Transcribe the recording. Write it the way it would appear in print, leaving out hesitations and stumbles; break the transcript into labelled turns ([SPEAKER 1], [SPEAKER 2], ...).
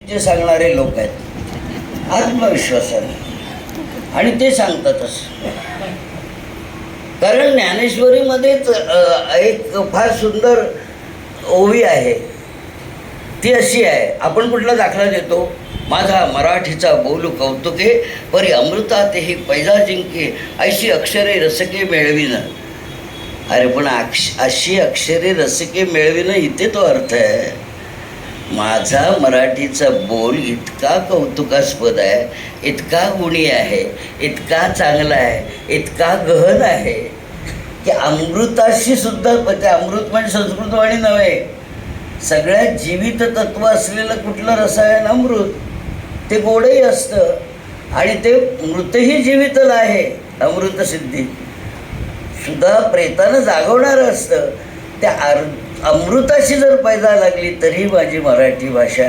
[SPEAKER 1] जे सांगणारे लोक आहेत आत्मविश्वासाने, आणि ते सांगतातच. कारण ज्ञानेश्वरीमध्येच एक फार सुंदर ओवी आहे. ती अशी आहे, आपण कुठला दाखला देतो, माझा मराठीचा बोलू कौतुके परी अमृतातेही पैजा जिंके ऐशी अक्षरे रसके मिळविन. अरे पण अशी अक्षरे रसके मिळविन इथे तो अर्थ आहे. माझा मराठीचा बोल इतका कौतुकास्पद आहे, इतका गुणी आहे, इतका चांगला आहे, इतका गहन आहे की अमृताशी सुद्धा, ते अमृत म्हणजे संस्कृतवाणी नव्हे, सगळ्यात जीवित तत्व असलेलं कुठलं रसायन अमृत. ते गोडही असतं आणि ते मृतही जीवितल आहे. अमृतसिद्धी सुद्धा प्रेतानं जागवणारं असतं. त्या अमृताशी जर पैदा लागली तरी माझी मराठी भाषा